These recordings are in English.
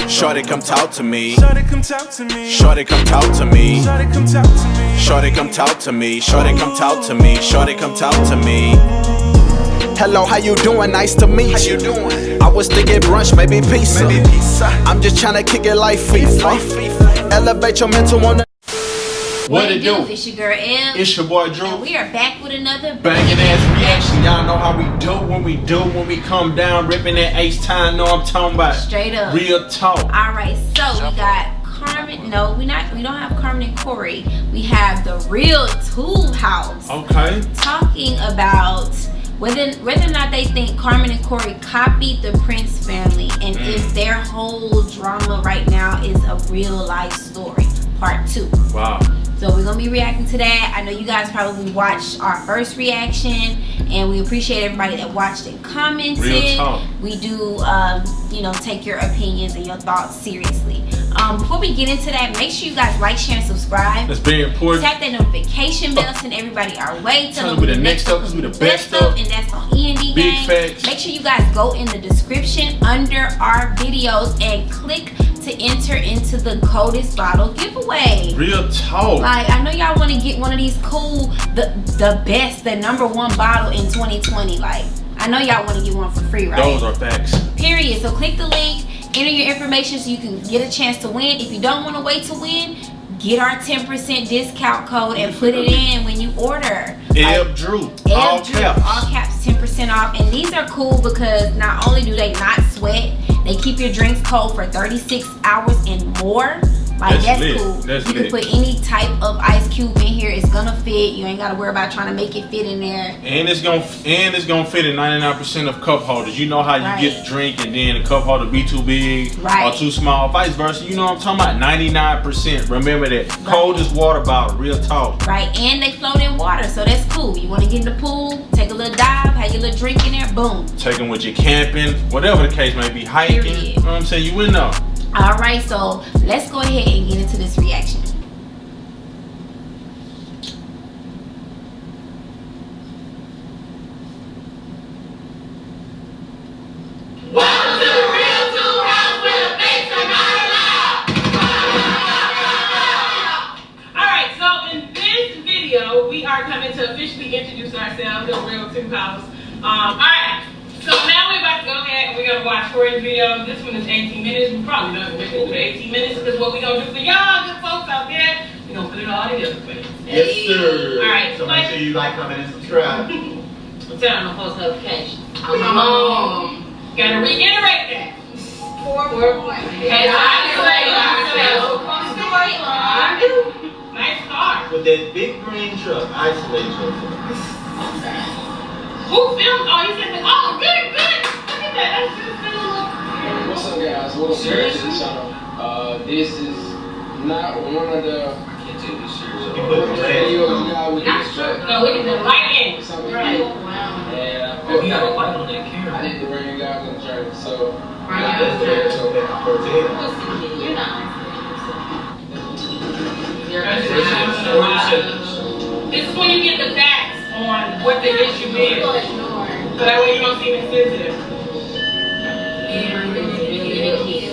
Shorty, come talk to me. Shorty, come talk to me. Shorty, come talk to me. Shorty, come talk to me. Shorty, come talk to me. Shorty, come talk to me. Shorty, come talk to me. Hello, how you doing? Nice to meet you. How you doing? I was thinking brunch, maybe pizza. Maybe pizza. I'm just trying to kick it like FIFA. Elevate your mental on the. What it do? It's your girl M. It's your boy Drew. And we are back with another Banging ass reaction. Y'all know how we do when we come down, ripping that H-time. Know I'm talking about. Straight up. Real talk. Alright, so we got Carmen. No, we don't have Carmen and Corey. We have the real Tool House. Okay. Talking about whether or not they think Carmen and Corey copied the Prince family, and if their whole drama right now is a real life story. Part 2. Wow. So we're gonna be reacting to that. I know you guys probably watched our first reaction, and we appreciate everybody that watched and commented. Real talk. We do, you know, take your opinions and your thoughts seriously. Before we get into that, make sure you guys like, share, and subscribe. That's very important. Tap that notification bell, send everybody our way. Tell them we the next up, because we the best up. And that's on END Big Gang. facts. Make sure you guys go in the description under our videos and click to enter into the coldest bottle giveaway. Real talk. Like, I know y'all want to get one of these cool, the best, the #1 bottle in 2020. Like, I know y'all want to get one for free, right? Those are facts. Period. So click the link, enter your information so you can get a chance to win. If you don't want to wait to win, get our 10% discount code and put it in when you order. Eb Drew. All caps. All caps, 10% off. And these are cool because not only do they not sweat, they keep your drinks cold for 36 hours and more. Like, that's cool. That's you can put any type of ice cube in here. It's gonna fit. You ain't gotta worry about trying to make it fit in there. And it's gonna fit in 99% of cup holders. You know how you get the drink and then the cup holder be too big or too small, vice versa. You know what I'm talking about? 99%. Remember that. Coldest water bottle. Real talk. Right, and they float in water, so that's cool. You want to get in the pool, take a little dive, have your little drink in there, boom. Take them with you camping, whatever the case may be, hiking. Period. You know what I'm saying? You win though. Alright, so let's go ahead and get into this reaction. Welcome to the real Tool House with a face and not a lie. Alright, so in this video, we are coming to officially introduce ourselves, the real Tool House. Alright, so now we're about to go ahead and we're going to watch Corey's video. This one is 18 minutes. We probably not going to make it through the 18 minutes because what we're going to do for y'all good folks out there, we're going to put it all together for you. Yes, sir. Alright, So make sure you like, comment, and subscribe. Turn on post notifications. Gotta reiterate that. 4 points. As isolate ourselves from storyline. Nice car. With that big green truck, isolate yourself. Who filmed? Oh, he said that. Oh, good. Look at that. That's just a little. What's up, guys? A little serious to the channel. This is not one of the videos you guys would expect. No, look at the lighting. Right. And I feel You got a light on that camera. I need to bring you guys on the journey. So, This is when you get the facts on what the issue is. So that way you don't seem insensitive.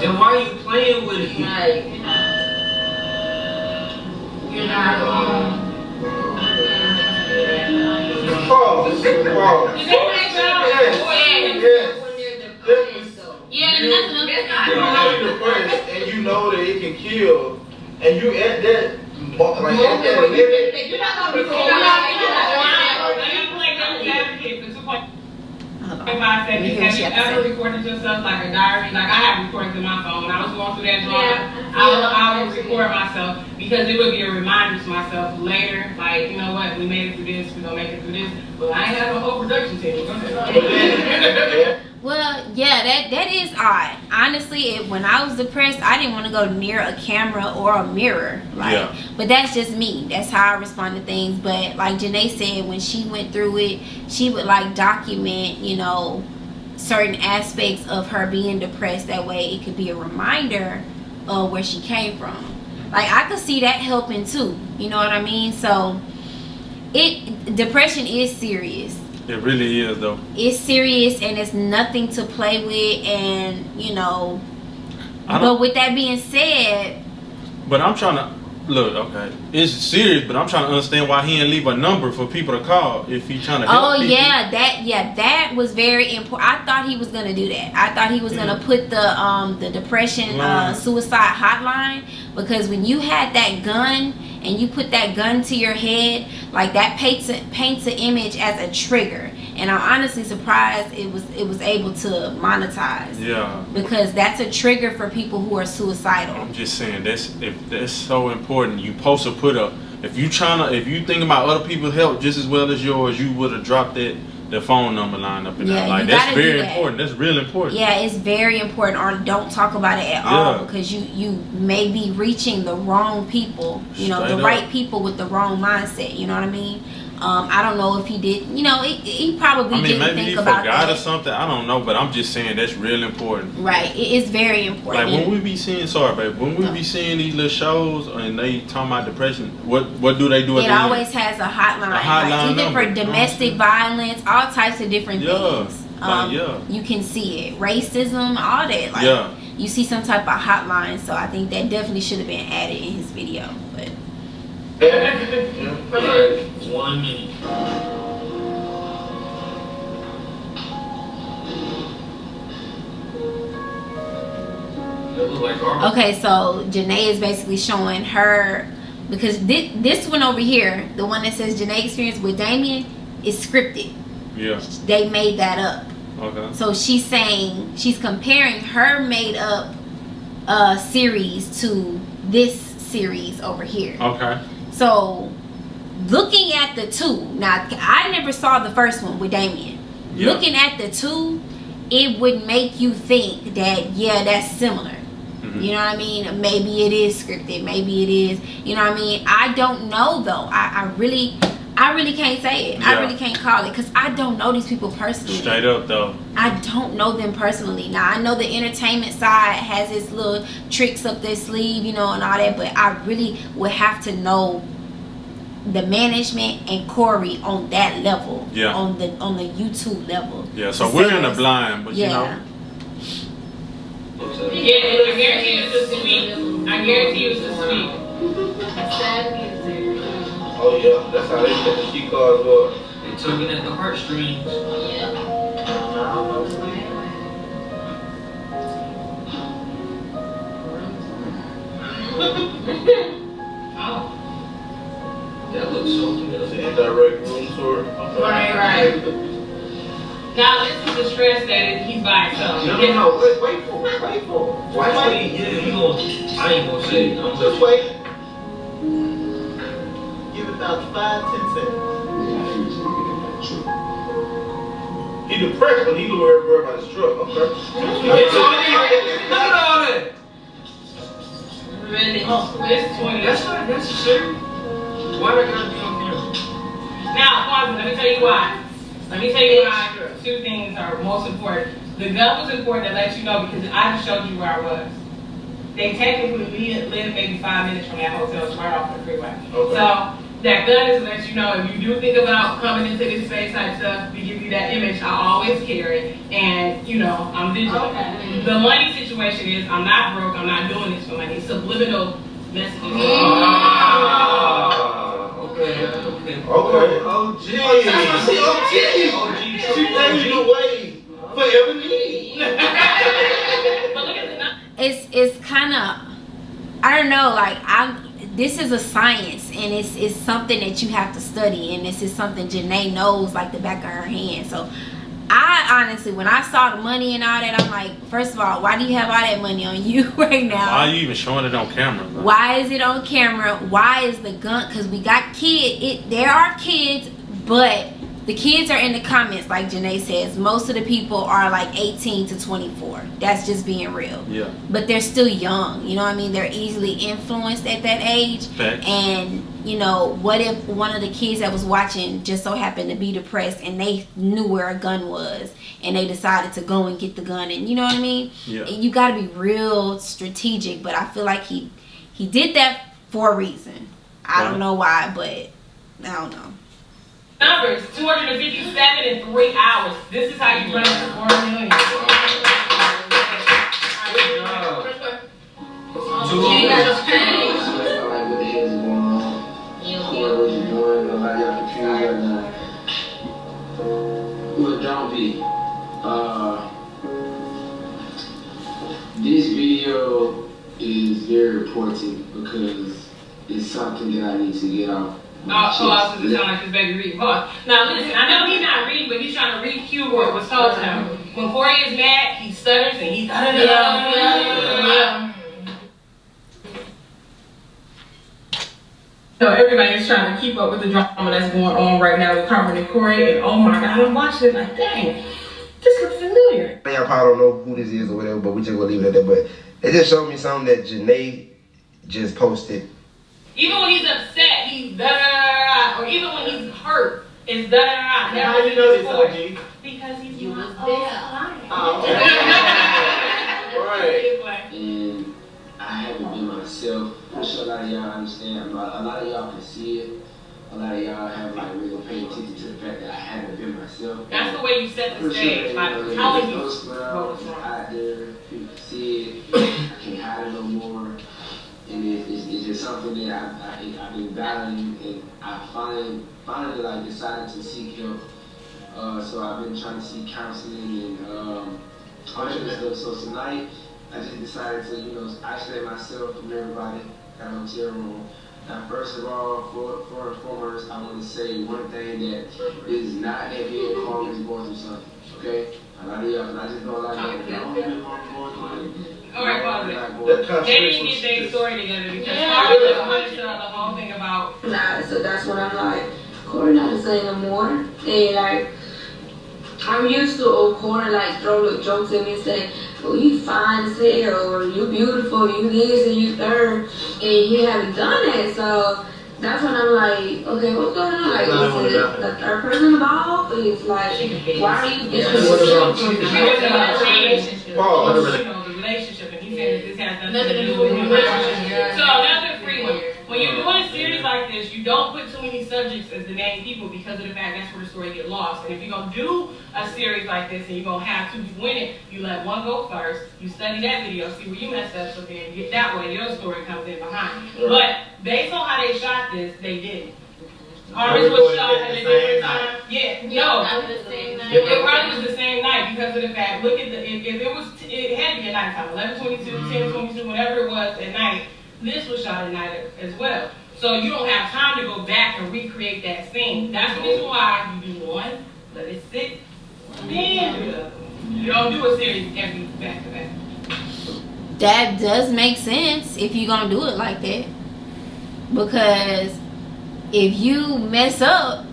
Then why are you playing with it? You're not This is a problem. Yeah, nothing. You know you're depressed and you know that it can kill, and you at that limit. You're not gonna be cool. Have you ever recorded yourself like a diary? Like, I have recorded in my phone. When I was going through that drama, I would record myself because it would be a reminder to myself later, like, you know what, we made it through this, we're gonna make it through this. But I ain't have a whole production team. Well, yeah, that is odd. Honestly, when I was depressed, I didn't want to go near a camera or a mirror. Like, but that's just me. That's how I respond to things. But like Janae said, when she went through it, she would like document, you know, certain aspects of her being depressed. That way it could be a reminder of where she came from. Like, I could see that helping too. You know what I mean? So depression is serious. It really is though. It's serious and it's nothing to play with, and you know, But with that being said, but I'm trying to look. Okay, it's serious, but I'm trying to understand why he didn't leave a number for people to call if he trying to help people. that was very important. I thought he was gonna do that. I thought he was gonna put the depression suicide hotline, because when you had that gun and you put that gun to your head, like that paints an image as a trigger. And I'm honestly surprised it was able to monetize. Yeah. Because that's a trigger for people who are suicidal. I'm just saying that's so important. You supposed to put up, if you think about other people's health just as well as yours, you would have dropped the phone number line up in there. Like that's very important. That's real important. Yeah, it's very important. Or don't talk about it at all, because you may be reaching the wrong people. You know, the right people with the wrong mindset. You know what I mean? I don't know if he did. You know, he probably didn't maybe think he about forgot that or something. I don't know, but I'm just saying that's real important. Right, it is very important. Like when we be seeing, be seeing these little shows and they talking about depression, what do they do? It always has a hotline. Like, even for domestic violence, all types of different things. You can see it, racism, all that. Like you see some type of hotline. So I think that definitely should have been added in his video, but. 1 minute. Okay, so Janae is basically showing her, because this one over here, the one that says Janae experience with Damien, is scripted. Yeah. They made that up. Okay. So she's comparing her made up series to this series over here. Okay. So looking at the two, now I never saw the first one with Damien. Yeah. Looking at the two, it would make you think that that's similar. Mm-hmm. You know what I mean? Maybe it is scripted, maybe it is. You know what I mean? I don't know though. I really can't say it. Yeah. I really can't call it, because I don't know these people personally. Straight up though. I don't know them personally. Now I know the entertainment side has its little tricks up their sleeve, you know, and all that, but I really would have to know the management and Corey on that level. Yeah. On the YouTube level. Yeah, so we're in the blind, but you know. Yeah, I guarantee it was the sweet. I guarantee it was the sweet. Oh yeah, that's how they said the key cards were. They tugging at the heartstrings. Oh. That looks so familiar. It's an indirect room tour. Right. Now this is the stress that he's by himself. No. Wait for it. Why? I ain't gonna say it. I'm just wait. Give it about 5-10 seconds. He depressed, but he knew worried about his truck. Okay. Look at all that. Really? It's 20. That's not necessary. Why do I gotta be on camera? Now, pause. Let me tell you why. Two things are most important. The gun was important to let you know, because I just showed you where I was. They technically live maybe 5 minutes from that hotel, right off the freeway. Okay. So that gun is to let you know, if you do think about coming into this space type stuff, to give you that image, I always carry, and you know, I'm vigilant. Okay. The money situation is, I'm not broke, I'm not doing this for money. Subliminal messages. Okay. OG. She paved the way for every need. It's kind of, I don't know, like this is a science, and it's something that you have to study, and this is something Janae knows like the back of her hand. So I honestly, when I saw the money and all that, I'm like, first of all, why do you have all that money on you right now? Why are you even showing it on camera? Bro? Why is it on camera? Why is the gun? Because we got kids. There are kids, but the kids are in the comments, like Janae says. Most of the people are like 18 to 24. That's just being real. Yeah. But they're still young. You know what I mean? They're easily influenced at that age. Facts. And, you know, what if one of the kids that was watching just so happened to be depressed, and they knew where a gun was, and they decided to go and get the gun, and you know what I mean? Yeah. You got to be real strategic, but I feel like he did that for a reason. I don't know why, but I don't know. Numbers, 257 in 3 hours. This is how you run up to 4 million. He has changed. Like what the hell is going on? What you doing? Nobody else confused right now. Well, don't be. This video is very important because it's something that I need to get off. I was gonna sound like this baby reading. Now listen, I know he's not reading, but he's trying to read cue what was told to him. When Corey is mad, he stutters and he So everybody's trying to keep up with the drama that's going on right now with Carmen and Corey, and oh my God, I'm watching it like, dang, this looks familiar. Y'all probably don't know who this is or whatever, but we just gonna leave it at that. But it just showed me something that Janae just posted. Even when he's upset, he's da da da da, or even when he's hurt, it's da da da da. How you know this, OG? Because he's You my was old there. client. Right. And I haven't been myself. I'm sure a lot of y'all understand, but a lot of y'all can see it. A lot of y'all have like really paid attention to the fact that I haven't been myself. That's the way you set the stage, by telling you what was wrong. Out there, people can see it. I can't hide it no more. And it's just something that I've been battling, and I finally like decided to seek help. So I've been trying to seek counseling and all that stuff. So tonight, I just decided to, isolate myself from everybody, got a hotel room. Now, first of all, for and foremost, I want to say one thing that is not that me and Carmen is going through something, okay? A lot of y'all, I just know a lot of y'all don't know what I'm going through. Alright, pause it. They didn't get their story together because Carmen just wanted to tell the whole thing about. Nah, so that's when I'm like, Corey not the same no more. And like, I'm used to old Corey like throw little jokes at me and say, oh, you fine as hell, or you beautiful, you this and you third, and he haven't done that. So that's when I'm like, okay, what's going on? Like, is it the third person involved? It's like, why are you The relationship, and he said that this has nothing to do with him. So another free one. When you're doing a series like this, you don't put too many subjects as the main people because of the fact that's where the story get lost. And if you're gonna do a series like this and you're gonna have two win it, you let one go first, you study that video, see where you messed up, so then you get that way your story comes in behind. But based on how they shot this, they didn't. Ours was shot at a different time. Yeah, no. It probably was the same night because of the fact, look at if it was, it had to be at nighttime, 11:22, 10:22, whatever it was at night. This was shot at night as well. So you don't have time to go back and recreate that scene. That's the reason why you do one, let it sit, then do the other one. You don't do a series every back to back. That does make sense if you're gonna do it like that. Because if you mess up,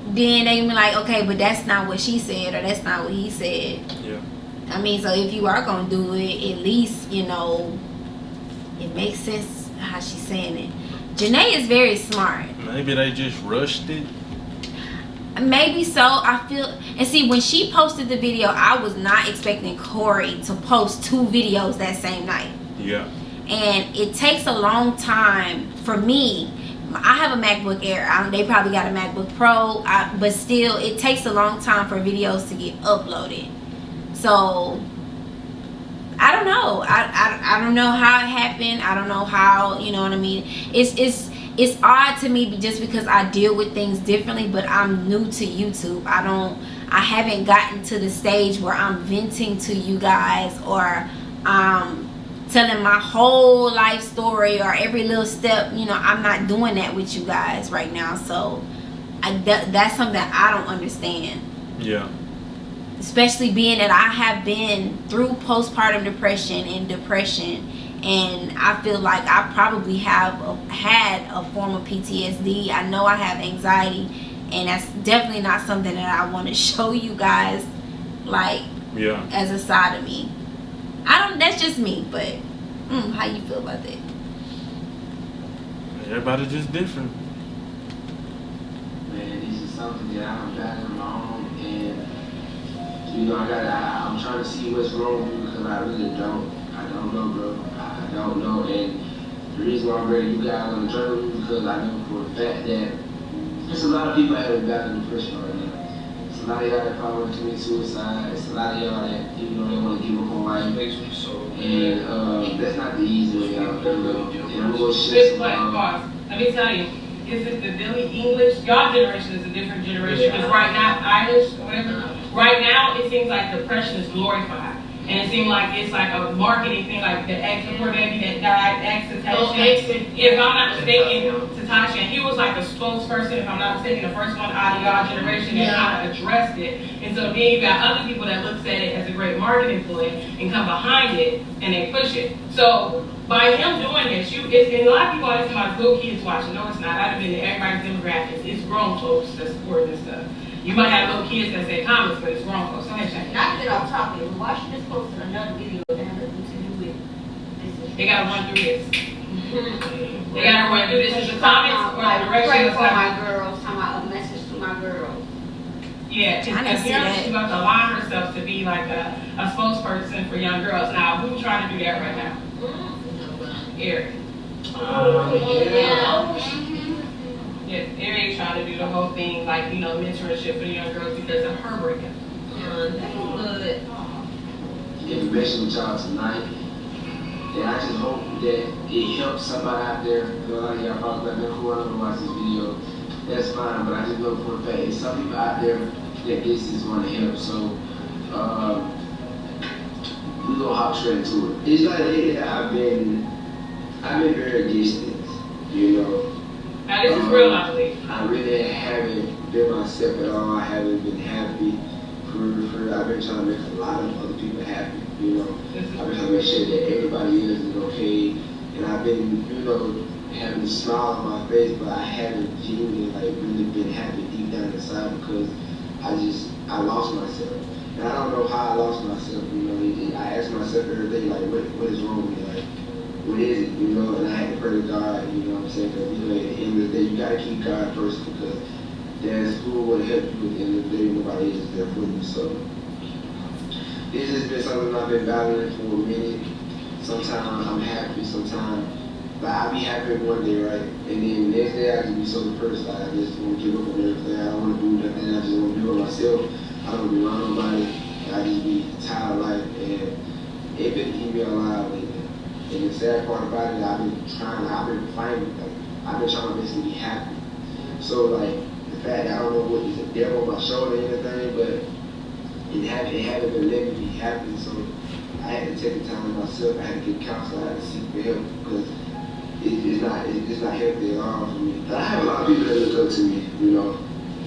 then they can be like, okay, but that's not what she said or that's not what he said. Yeah. I mean, so if you are gonna do it, at least, it makes sense how she's saying it. Janae is very smart. Maybe they just rushed it. Maybe so. I feel, and see, when she posted the video, I was not expecting Corey to post 2 videos that same night. Yeah. And it takes a long time for me. I have a MacBook Air. They probably got a MacBook Pro, but still, it takes a long time for videos to get uploaded. So I don't know. I don't know how it happened. I don't know how, you know what I mean? It's odd to me just because I deal with things differently, but I'm new to YouTube. I haven't gotten to the stage where I'm venting to you guys or telling my whole life story or every little step. I'm not doing that with you guys right now. So that's something I don't understand. Yeah. Especially being that I have been through postpartum depression and I feel like I probably had a form of PTSD. I know I have anxiety, and that's definitely not something that I want to show you guys, like, as a side of me. That's just me, but how you feel about that? Everybody just different. Man, this is something that I'm battling my own, and I'm trying to see what's wrong with me because I really don't. I don't know, bro. I don't know, and the reason why I'm bringing you guys on the journey with me because I know for a fact that there's a lot of people that are battling depression right now. A lot of y'all that probably want to commit suicide. It's a lot of y'all that, even though they want to give up on life, And that's not the easy way out. And I'm going to share pause. Let me tell you, is it the Billy English? Y'all generation is a different generation. Because right now, Irish or whatever, right now it seems like depression is glorified. And it seemed like it's like a marketing thing, like the ex, the poor baby that died, if I'm not mistaken, Tatasha, and he was like a spokesperson, if I'm not mistaken, the first one out of y'all generation that kind of addressed it. And so then you got other people that looks at it as a great marketing ploy and come behind it and they push it. So by him doing this, and a lot of people always talk about little kids watching. No, it's not. I've been in everybody's demographics. It's grown folks that support this stuff. You might have little kids that say comments, but it's wrong folks. Go ahead, Shane. Not to get off topic, but Washington posted another video that has nothing to do with this. They gotta run through this. They gotta run through this. Is the comments or the direction? Pray for my girls. Talking about a message to my girls. Yeah, apparently she's about to align herself to be like a spokesperson for young girls. Now, who's trying to do that right now? Eric. Yeah, Eric trying to do the whole thing, like, mentorship for the young girls because of her breakup. Information with y'all tonight. And I just hope that it helps somebody out there. A lot of y'all probably like, man, cool, I don't watch this video. That's fine, but I just know for a fact, there's some people out there that this is going to help. So, we gonna hop straight into it. It's like lately I've been very distant, Now this is real, I believe. I really haven't been myself at all. I haven't been happy. I've been trying to make a lot of other people happy, I've been trying to make sure that everybody is okay. And I've been, having a smile on my face, but I haven't genuinely, really been happy deep down inside because I lost myself. And I don't know how I lost myself, I ask myself every day, what is wrong with me? What is it, and I had to pray to God, you know what I'm saying? Because, at the end of the day, you got to keep God first because there's who will help you at the end of the day, nobody is there for you. So, this has been something I've been battling for a minute. Sometimes I'm happy, sometimes, I'll be happy one day, right? And then the next day I just be so depressed, I just want to give up on everything. I don't want to do nothing, I just want to do it myself. I don't want to be around nobody, I just be tired of life, and it been keep me alive lately. And the sad part about it, I've been trying to basically be happy. So the fact that I don't know what is a devil on my shoulder or anything, but it haven't been letting me be happy. So I had to take the time to myself. I had to get counseling. I had to seek for help because it's not healthy at all for me. But I have a lot of people that look up to me,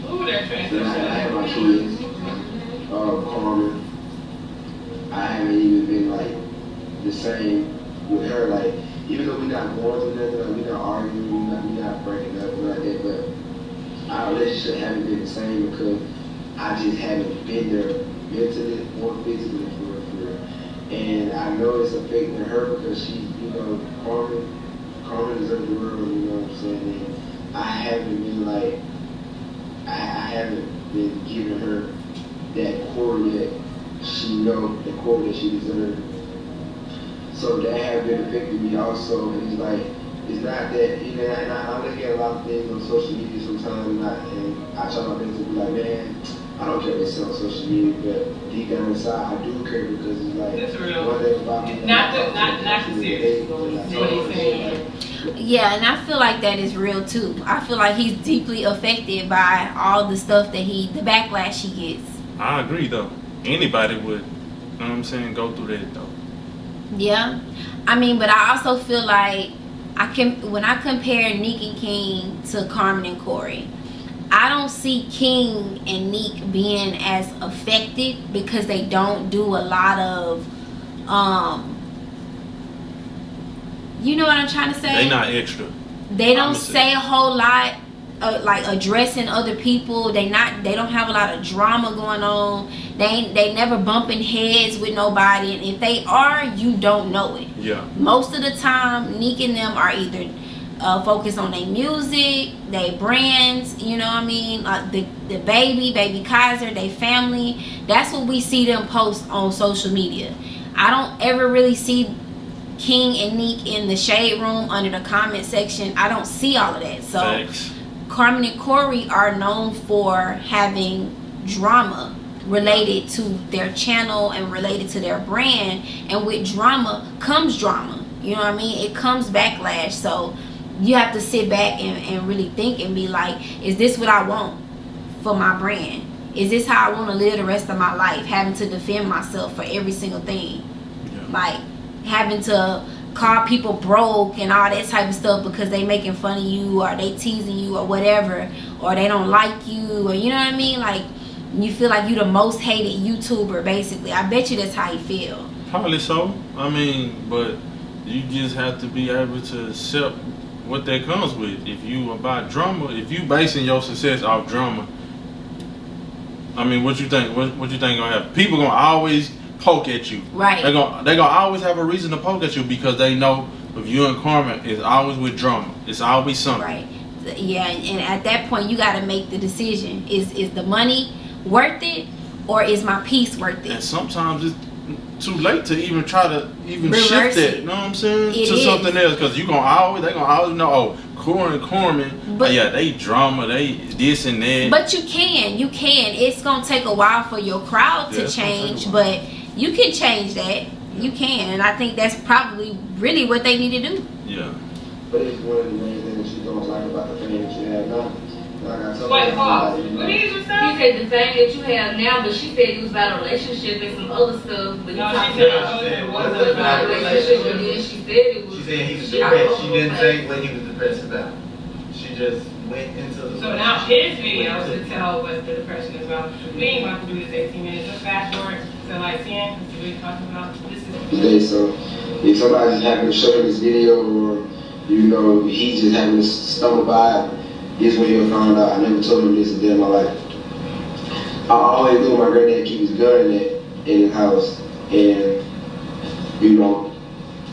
Ooh, that transition. I have my kids, Carmen. I haven't even been the same with her, even though we're not going through nothing, we're not arguing, we're not breaking up, like that, but our relationship haven't been the same because I just haven't been there mentally or physically for real. And I know it's affecting her because she's, Carmen deserves the world, you know what I'm saying? And I haven't been I haven't been giving her that quarter that the quarter that she deserves. So that has been affecting me also, and it's not that, and I look at a lot of things on social media sometimes, and I try my best to be like, man, I don't care if it's on social media, but deep down inside, I do care because it's one thing about me. Not serious. Yeah, and I feel like that is real too. I feel like he's deeply affected by all the stuff that the backlash he gets. I agree though. Anybody would, go through that though. Yeah, but I also feel like when I compare Nick and King to Carmen and Corey, I don't see King and Nick being as affected because they don't do a lot of, you know what I'm trying to say? They not extra. They don't say a whole lot. Addressing other people, they don't have a lot of drama going on. They never bumping heads with nobody, and if they are, you don't know it. Yeah. Most of the time, Nick and them are either focused on their music, their brands. You know what I mean? The baby Kaiser, their family. That's what we see them post on social media. I don't ever really see King and Nick in the shade room under the comment section. I don't see all of that. So. Thanks. Carmen and Corey are known for having drama related to their channel and related to their brand, and with drama comes drama. You know what I mean? It comes backlash. So you have to sit back and really think and be like, is this what I want for my brand? Is this how I want to live the rest of my life, having to defend myself for every single thing? Like having to call people broke and all that type of stuff because they making fun of you, or they teasing you, or whatever, or they don't like you, or you know what I mean? Like you feel like you the most hated YouTuber basically. I bet you that's how you feel. Probably so. I mean, but you just have to be able to accept what that comes with. If you about drama, if you basing your success off drama, I mean, what you think? What you think gonna happen? People gonna always poke at you. Right. They gonna always have a reason to poke at you because they know if you and Carmen is always with drama. It's always something. Right. Yeah, and at that point you gotta make the decision. Is the money worth it, or is my peace worth it? And sometimes it's too late to even try to even Reverse shift it. that. You know what I'm saying? It to is. something else, because they gonna always know. Oh, Carmen, But- yeah, they drama, they this and that. But you can. It's gonna take a while for your crowd Yeah, to it's gonna take a change, while. but you can change that. You can, and I think that's probably really what they need to do. Yeah. But it's one of the main things that you don't like about the fame that you have now. Like I told Wait, you, pause. like, What did you say? He said the thing that you have now, but she said it was about a relationship and some other stuff. But No, you talking she said about it wasn't about a relationship, but then she said it was. She said he was she depressed. She got didn't over say what he was depressed about. She just went into the. So now his video is to tell what the depression is about. We ain't about to do this 18 minutes. Let's fast forward to like 10, because we're talking about this is. today. So if somebody just happened to show him this video, or you know he just happened to stumble by it, this when he'll find out. I never told him this a day in my life. I always knew my granddad keep his gun in his house, and you know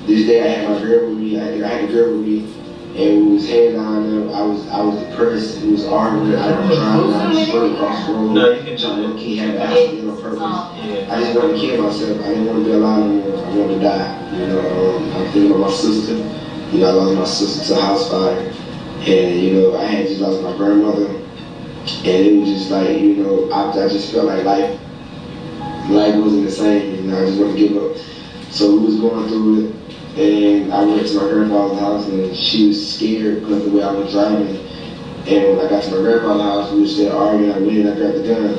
this day I had my girl with me. I had a girl with me, and we was hands on. I was depressed. We was arguing. I was driving. I was running across the road. No, you can trying to keep having accident on purpose. I just wanted to kill myself. I didn't want to be alive anymore. I wanted to die. You know, I'm thinking about my sister. You know, I lost my sister to a house fire. And, you know, I had just lost my grandmother. And it was just like, you know, I just felt like life wasn't the same. You know, I just wanted to give up. So we was going through it. And I went to my grandfather's house, and she was scared because of the way I was driving. And when I got to my grandfather's house, we were still arguing. I went in, I grabbed the gun.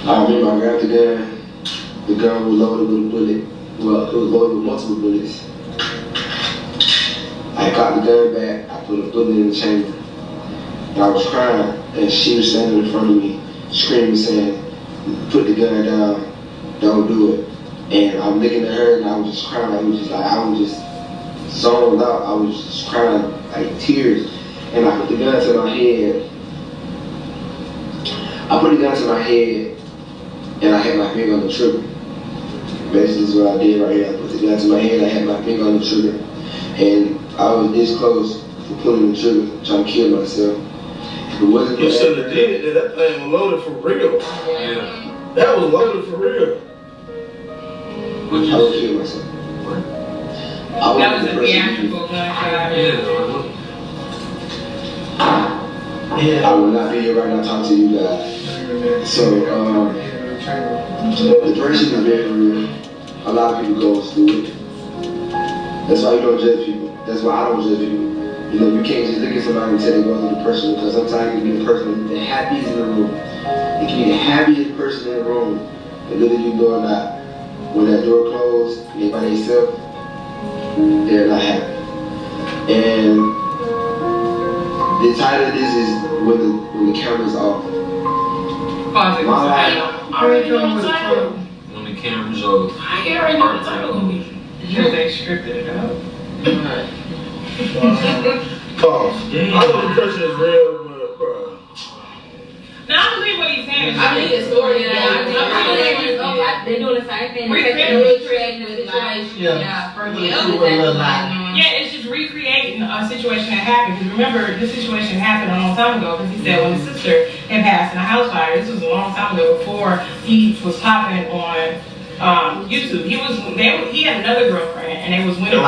I remember I grabbed the gun. The gun was loaded with a bullet. Well, it was loaded with multiple bullets. I caught the gun back. I put a bullet in the chamber. And I was crying, and she was standing in front of me, screaming, saying, "Put the gun down. Don't do it." And I'm looking at her, and I was just crying. I was just zoned out. I was just crying like tears. And I put the gun to my head. And I had my finger on the trigger. Basically, this is what I did right here. I put the gun to my head. I had my finger on the trigger, and I was this close to pulling the trigger, trying to kill myself. If it wasn't You should have did it. That thing was loaded for real. Yeah. That was loaded for real. I would kill myself. That was a theatrical gunshot. I will not be here right now talking to you guys. So, depression is very real. A lot of people go through it. That's why you don't judge people. That's why I don't judge people. You know, you can't just look at somebody and say they're going through depression, because sometimes you can be the person the happiest in the room. It can be the happiest person in the room, but whether you know or not, when that door closed, they by themselves, they're not happy. And the title of this is when the camera's off. Pause it. My life. I already know the title. When the camera's off. I already know the title gonna be. Because they scripted it out. Pause. I know depression is real, but bro. No, I believe what he's saying. I believe the story. They're doing the same thing. Recreating the situation. Yeah, it's just recreating a situation that happened. Because remember, this situation happened a long time ago. Because he said when his sister had passed in a house fire, this was a long time ago before he was popping on YouTube. He had another girlfriend, and they was with him.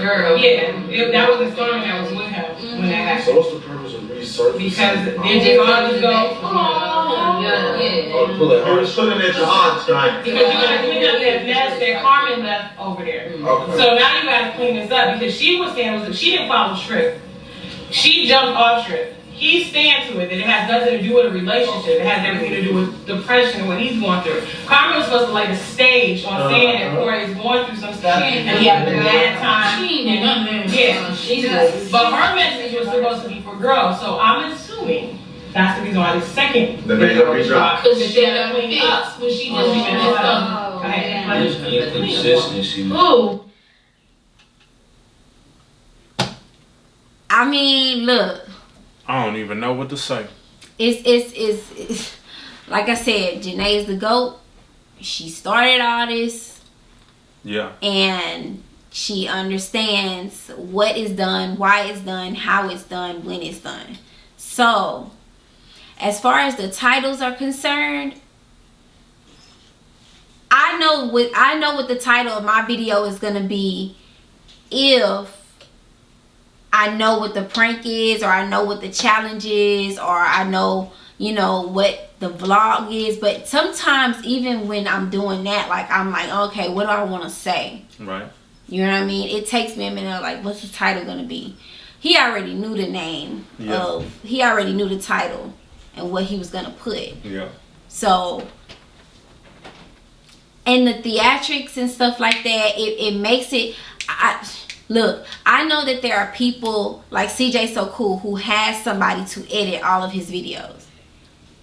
Girl. Yeah, that was the story that was with him when that happened. So what's the purpose of research? Because they just always go, oh, home? Yeah. Pull it hard. Put it at your aunt's, right? Because you gotta clean up that mess that Carmen left over there. Okay. So now you gotta clean this up because she was saying she didn't follow script. She jumped off script. He's staying to it that it has nothing to do with a relationship. It has everything to do with depression and what he's going through. Carmen was supposed to lay the stage on saying that Corey is going through some stuff and he had a bad time. But her message was supposed to be for girls, so I'm assuming that's the reason why the second video was dropped. Because she had to clean up when she just messed up. Inconsistency. Ooh. I mean, look. I don't even know what to say. It's like I said, Janae's the GOAT. She started all this. Yeah. And she understands what is done, why it's done, how it's done, when it's done. So, as far as the titles are concerned, I know what the title of my video is gonna be if I know what the prank is, or I know what the challenge is, or I know, you know, what the vlog is. But sometimes even when I'm doing that, like, I'm like, okay, what do I want to say? Right. You know what I mean? It takes me a minute, like, what's the title gonna be? He already knew the name he already knew the title and what he was gonna put. Yeah. So, and the theatrics and stuff like that, it makes it. Look, I know that there are people like CJ So Cool who has somebody to edit all of his videos.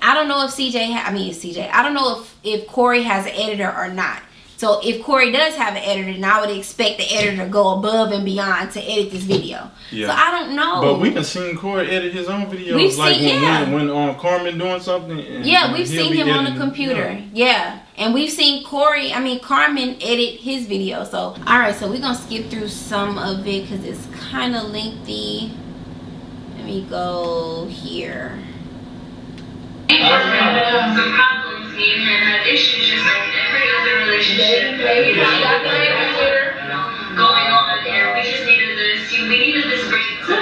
I don't know if I don't know if Corey has an editor or not. So if Corey does have an editor, then I would expect the editor to go above and beyond to edit this video. Yeah. So I don't know. But we can see Corey edit his own videos. We've like seen, when Carmen doing something. Yeah, we've seen him on the computer. Yeah. And we've seen Carmen edit his video. So, alright, so we're going to skip through some of it because it's kind of lengthy. Let me go here. Some problems, me and him had issues just like every other relationship. Going on, and we just needed this break to,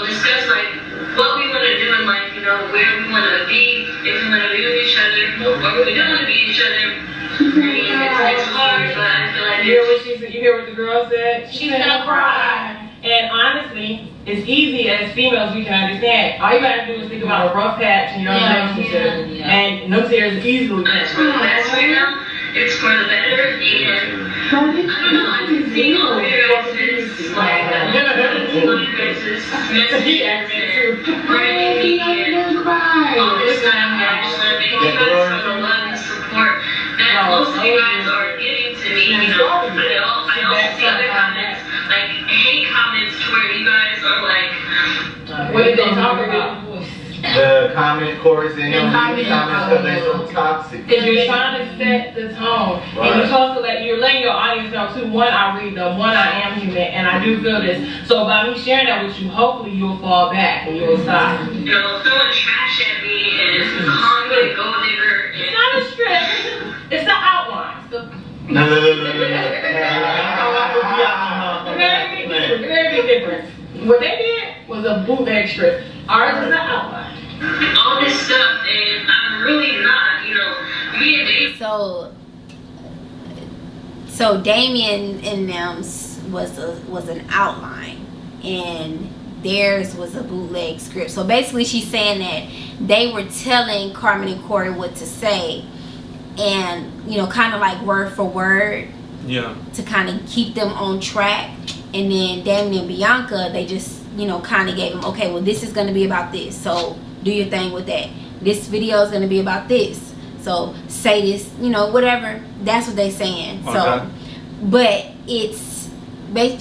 discuss like what we want to do in life, where we want to be, if we want to be with each other, or if we don't want to be with each other. I mean, it's hard, but I feel like you hear what the girl said? She's gonna cry. And honestly, it's easy as females we can understand. All you gotta do is think about a rough patch in your relationship, and no tears easily. It's for the best right now. It's for the better, and I don't know. I can see all of your guys' like all you guys' messages and writing and all this stuff. And I just want to thank you guys for the love and support that most of you guys are giving to me. I also see other comments, like hate comments, to where you guys are like, what did they talk about? The comment Corey said, comments because they're so toxic. Because you're trying to set the tone. Right. And you're supposed to you're letting your audience know too, one, I read them, one, I am human, and I do feel this. So by me sharing that with you, hopefully you'll fall back and you'll stop. Throwing trash at me and calling me a gold digger. It's not a strip. It's the outline. No. Very big difference. What they did was a bootleg strip. Ours is an outline. All this stuff, and I'm really not, me and Dave. So Damien and them was an outline, and theirs was a bootleg script. So basically, she's saying that they were telling Carmen and Corey what to say, and kind of like word for word. Yeah. To kind of keep them on track, and then Damien and Bianca, they just kind of gave them, okay, well, this is going to be about this, so do your thing with that. This video is going to be about this, so say this, whatever. That's what they're saying. Okay. So, but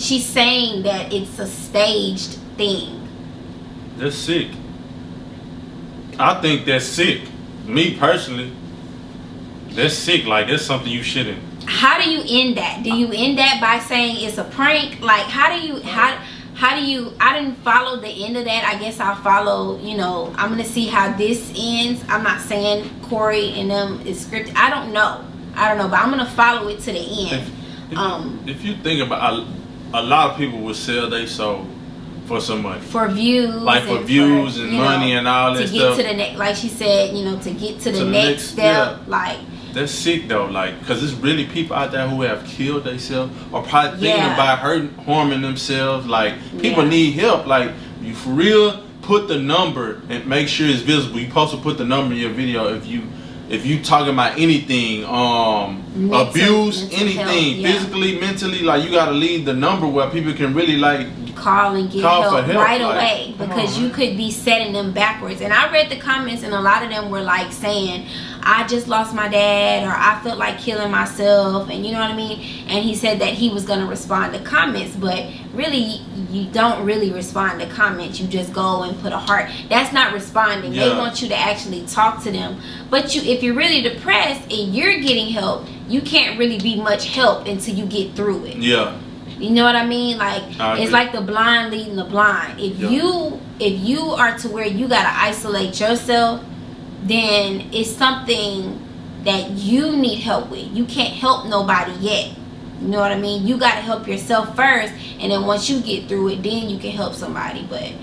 she's saying that it's a staged thing. That's sick. I think that's sick. Me personally, that's sick. Like, that's something you shouldn't. How do you end that? Do you end that by saying it's a prank? Like, how do you I didn't follow the end of that. I guess I'll follow, I'm going to see how this ends. I'm not saying Corey and them is scripted. I don't know, but I'm going to follow it to the end. If you think about a lot of people would sell their soul For some money. For views. Like for views and money and all that stuff. To get to the next, like she said, to get to the next step, like. That's sick though, like, cause there's really people out there who have killed themselves or probably thinking about harming themselves. Like, people need help. Like, you for real, put the number and make sure it's visible. You're supposed to put the number in your video if you talking about anything, abuse, anything, physically, mentally. Like, you gotta leave the number where people can really like call and get help right away, because you could be setting them backwards. And I read the comments, and a lot of them were like saying, I just lost my dad, or I felt like killing myself, and you know what I mean. And he said that he was going to respond to comments, but really you don't really respond to comments. You just go and put a heart. That's not responding. They want you to actually talk to them. But if you're really depressed and you're getting help, you can't really be much help until you get through it. You know what I mean? Like, it's like the blind leading the blind. If you are to where you gotta isolate yourself, then it's something that you need help with. You can't help nobody yet. You know what I mean? You gotta help yourself first, and then once you get through it, then you can help somebody. But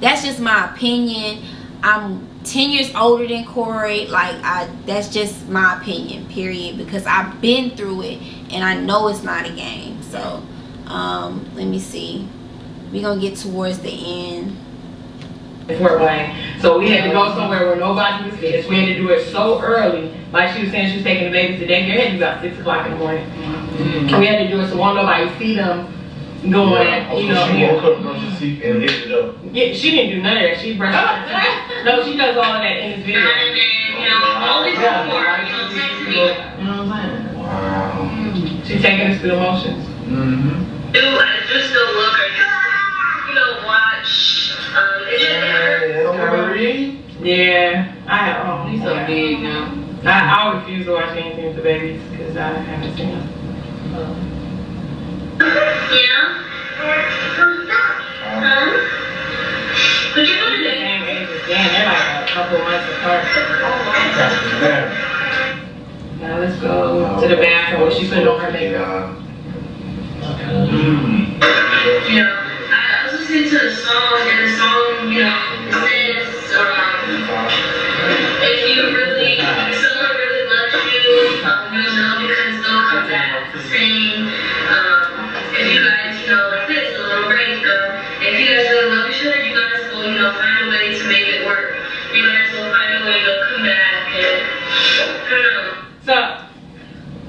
that's just my opinion. I'm 10 years older than Corey. Like, that's just my opinion, period, because I've been through it and I know it's not a game. So let me see, we're gonna get towards the end. Fort Wayne. So we had to go somewhere where nobody was there. So we had to do it so early. Like she was saying, she was taking the babies to daycare. It had to be about 6 o'clock in the morning. We had to do it so won't nobody see them going, you know. She woke up, don't you see, and hit it up. Yeah, she didn't do none of that. She brushed her teeth. No, she does all of that in this video. You know what I'm saying? Wow. She's taking us through emotions. Just the look or just, watch. Yeah, he's so big now. I refuse to watch anything with the babies because I haven't seen them. But you're the same age as Dan. They're like a couple months apart. Now let's go to the bathroom where she put on her makeup. I was listening to the song, and the song, says, if someone really loves you, because they'll come back saying, if you guys, like this, a little break, if you guys really love each other, you guys will, find a way to make it work. You guys will find a way to come back, and I don't know. So,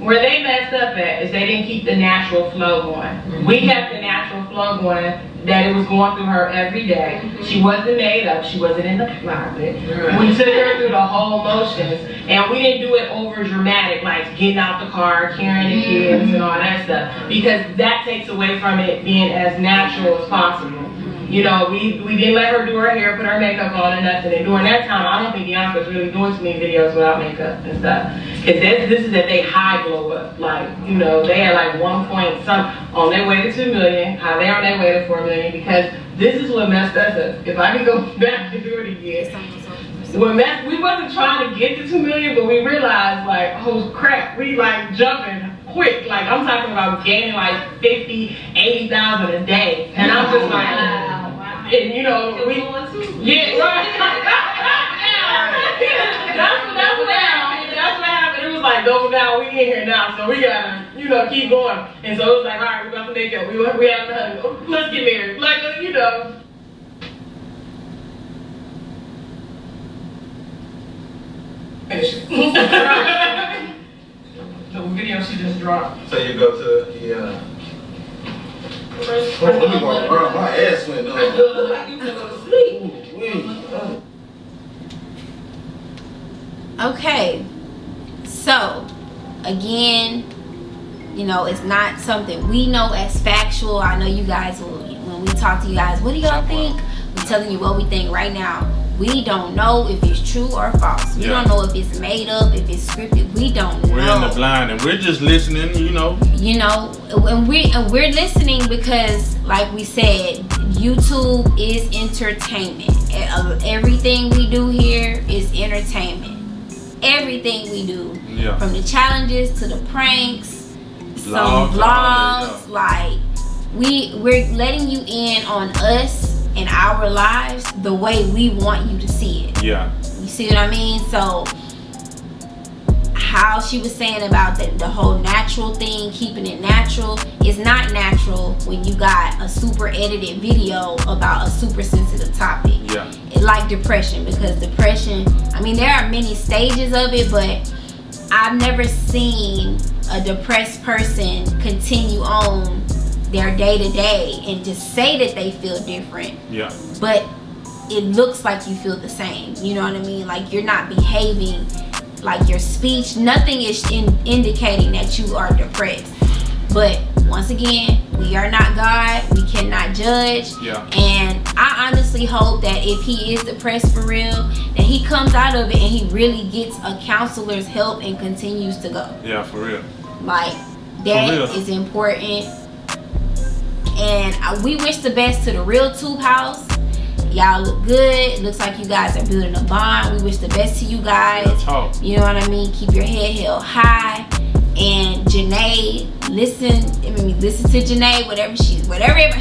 where they messed up at is they didn't keep the natural flow going. We kept the natural flow going, that it was going through her every day. She wasn't made up. She wasn't in the closet. We took her through the whole motions, and we didn't do it over dramatic, like getting out the car, carrying the kids, and all that stuff, because that takes away from it being as natural as possible. We didn't let her do her hair, put her makeup on, and nothing. And during that time, I don't think Bianca was really doing too many videos without makeup and stuff. Because this is that they high glow up. Like, they had like 1 point something on their way to 2 million, how they're on their way to 4 million, because this is what messed us up. If I could go back and do it again. We wasn't trying to get to 2 million, but we realized, like, oh crap, we like jumping quick. Like, I'm talking about gaining like 50, 80,000 a day. And I'm just like, and right. That's what happened. It was like, double down, we in here now, so we gotta, keep going. And so it was like, all right, we're about to make up. We have to, let's get married. Like, The video she just dropped. So you go to my ass went Okay, so again, it's not something we know as factual. I know you guys will, when we talk to you guys, what do y'all think? We're telling you what we think right now. We don't know if it's true or false. We don't know if it's made up, if it's scripted. We don't know. We're in the blind, and we're just listening, and we're listening because, like we said, YouTube is entertainment. Everything we do here is entertainment. Everything we do, from the challenges to the pranks, some vlogs, like we're letting you in on us in our lives the way we want you to see it. Yeah. You see what I mean? So how she was saying about the whole natural thing, keeping it natural, is not natural when you got a super edited video about a super sensitive topic. Yeah. It's like depression, because depression, I mean, there are many stages of it, but I've never seen a depressed person continue on their day-to-day and just say that they feel different. Yeah. But it looks like you feel the same. You know what I mean? Like you're not behaving, like your speech, nothing is indicating that you are depressed. But once again, we are not God. We cannot judge. Yeah. And I honestly hope that if he is depressed for real, that he comes out of it and he really gets a counselor's help and continues to go. Yeah, for real. Like, that is important. And we wish the best to the Real Tube House. Y'all look good. Looks like you guys are building a bond. We wish the best to you guys. You know what I mean? Keep your head held high. And Janae, listen to Janae, whatever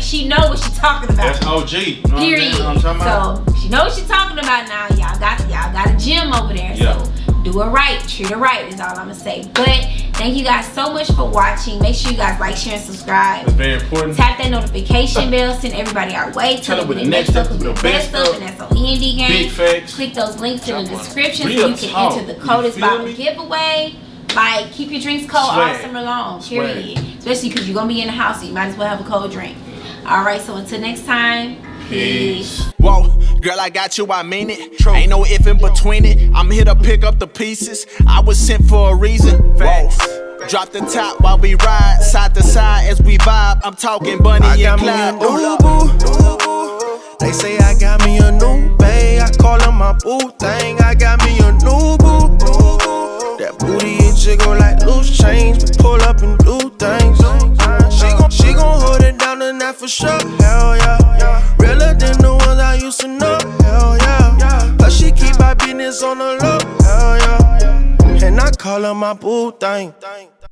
she know what she's talking about. That's OG. You know period. What I'm talking about? So she knows what she's talking about now. Y'all got a gym over there. Yeah. So do it right, treat her right is all I'm gonna say. But thank you guys so much for watching. Make sure you guys like, share, and subscribe. It's very important. Tap that notification bell. Send everybody our way. Tell them with the next up, the best stuff, and that's on END game. Big facts. Click those links in the description Real so you can enter the Coldest Bottle me? giveaway. Like, keep your drinks cold all summer long, period. Especially because you're gonna be in the house, so you might as well have a cold drink. All right, so until next time, peace. Whoa, girl, I got you, I mean it. True. Ain't no if in between it. I'm here to pick up the pieces. I was sent for a reason. Facts. Drop the top while we ride, side to side as we vibe. I'm talking Bunny and Clyde. They say I got me a new bae. I call her my boo thing. I got me a new boo. That booty is jiggle like loose change. We pull up and do things. She gon' hold it down tonight for sure. Hell yeah. Realer than the ones I used to know. Hell yeah. Plus she keep my business on the low. Hell yeah. And I call her my boo thing.